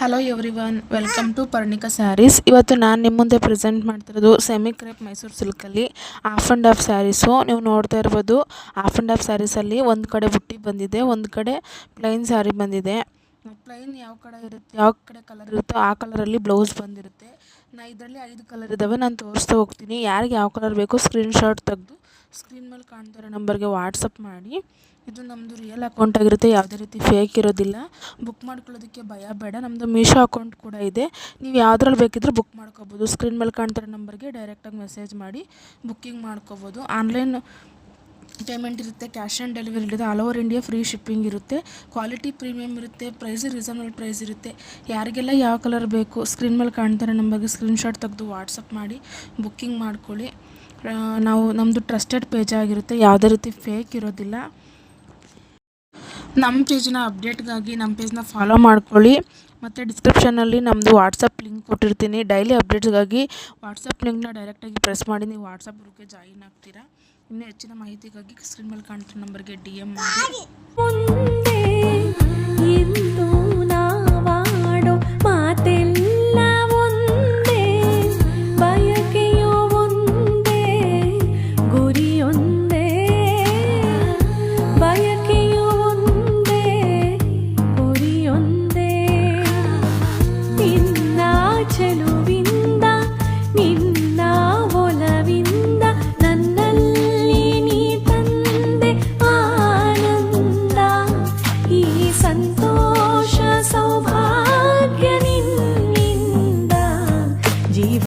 Hello everyone, welcome to Parnika sarees. ಇವತ್ತು ನಾನು ನಿಮ್ಮ ಮುಂದೆ ಪ್ರೆಸೆಂಟ್ ಮಾಡ್ತಿರೋದು ಸೆಮಿ ಕ್ರೇಪ್ ಮೈಸೂರು ಸಿಲ್ಕಲ್ಲಿ ಹಾಫ್ ಆ್ಯಂಡ್ ಹಾಫ್ ಸ್ಯಾರೀಸು. ನೀವು ನೋಡ್ತಾ ಇರ್ಬೋದು, ಹಾಫ್ ಆ್ಯಂಡ್ ಹಾಫ್ ಸ್ಯಾರೀಸಲ್ಲಿ ಒಂದು ಕಡೆ ಬುಟ್ಟಿ ಬಂದಿದೆ, ಒಂದು ಕಡೆ ಪ್ಲೈನ್ ಸ್ಯಾರಿ ಬಂದಿದೆ. ಪ್ಲೈನ್ ಯಾವ ಕಡೆ ಕಲರ್ ಇರುತ್ತೋ ಆ ಕಲರಲ್ಲಿ ಬ್ಲೌಸ್ ಬಂದಿರುತ್ತೆ. ಇದರಲ್ಲಿ 5 ಕಲರ್ ಇದ್ದಾವೆ, ನಾನು ತೋರಿಸ್ತಾ ಹೋಗ್ತೀನಿ. ಯಾರಿಗೆ ಯಾವ ಕಲರ್ ಬೇಕೋ ಸ್ಕ್ರೀನ್ಶಾಟ್ ತೆಗೆದು ಸ್ಕ್ರೀನ್ ಮೇಲೆ ಕಾಣ್ತಾ ಇರೋ ನಂಬರ್ಗೆ ವಾಟ್ಸಪ್ ಮಾಡಿ. ಇದು ನಮ್ಮದು ರಿಯಲ್ ಅಕೌಂಟ್ ಆಗಿರುತ್ತೆ, ಯಾವುದೇ ರೀತಿ ಫೇಕ್ ಇರೋದಿಲ್ಲ. ಬುಕ್ ಮಾಡ್ಕೊಳ್ಳೋದಕ್ಕೆ ಭಯ ಬೇಡ. ನಮ್ಮದು ಮೀಶೋ ಅಕೌಂಟ್ ಕೂಡ ಇದೆ, ನೀವು ಯಾವುದ್ರಲ್ಲಿ ಬೇಕಿದ್ರೂ ಬುಕ್ ಮಾಡ್ಕೋಬೋದು. ಸ್ಕ್ರೀನ್ ಮೇಲೆ ಕಾಣ್ತಿರೋ ನಂಬರ್ಗೆ ಡೈರೆಕ್ಟಾಗಿ ಮೆಸೇಜ್ ಮಾಡಿ ಬುಕ್ಕಿಂಗ್ ಮಾಡ್ಕೋಬೋದು. ಆನ್ಲೈನ್ ಪೇಮೆಂಟ್ ಇರುತ್ತೆ, ಕ್ಯಾಶ್ ಆನ್ ಡೆಲಿವರಿ ಇರುತ್ತೆ, all over India free shipping ಇರುತ್ತೆ, ಕ್ವಾಲಿಟಿ ಪ್ರೀಮಿಯಮ್ ಇರುತ್ತೆ, ಪ್ರೈಸ್ ರೀಸನಬಲ್ ಪ್ರೈಸ್ ಇರುತ್ತೆ. ಯಾರಿಗೆಲ್ಲ ಯಾವ ಕಲರ್ ಬೇಕು ಸ್ಕ್ರೀನ್ ಮೇಲೆ ಕಾಣ್ತಿರೋ ನಂಬರ್ಗೆ ಸ್ಕ್ರೀನ್ಶಾಟ್ ತೆಗೆದು ವಾಟ್ಸಪ್ ಮಾಡಿ ಬುಕ್ಕಿಂಗ್ ಮಾಡ್ಕೊಳ್ಳಿ. ನಮ್ಮದು ಟ್ರಸ್ಟೆಡ್ ಪೇಜ್ ಆಗಿರುತ್ತೆ, ಯಾವುದೇ ರೀತಿ ಫೇಕ್ ಇರೋದಿಲ್ಲ. ನಮ್ಮ ಪೇಜ್ನ ಅಪ್ಡೇಟ್ಗಾಗಿ ನಮ್ಮ ಪೇಜ್ನ ಫಾಲೋ ಮಾಡ್ಕೊಳ್ಳಿ. ಮತ್ತು ಡಿಸ್ಕ್ರಿಪ್ಷನಲ್ಲಿ ನಮ್ಮದು ವಾಟ್ಸಪ್ ಲಿಂಕ್ ಕೊಟ್ಟಿರ್ತೀನಿ. ಡೈಲಿ ಅಪ್ಡೇಟ್ಸ್ಗಾಗಿ ವಾಟ್ಸಪ್ ಲಿಂಕ್ನ ಡೈರೆಕ್ಟಾಗಿ ಪ್ರೆಸ್ ಮಾಡಿ ನೀವು ವಾಟ್ಸಪ್ ಗ್ರೂಪ್ಗೆ ಜಾಯಿನ್ ಆಗ್ತೀರಾ. ಇನ್ನೂ ಹೆಚ್ಚಿನ ಮಾಹಿತಿಗಾಗಿ ಸ್ಕ್ರೀನ್ ಮೇಲೆ ಕಾಣ್ತಿರೋ ನಂಬರ್ಗೆ DM ಮಾಡಿ.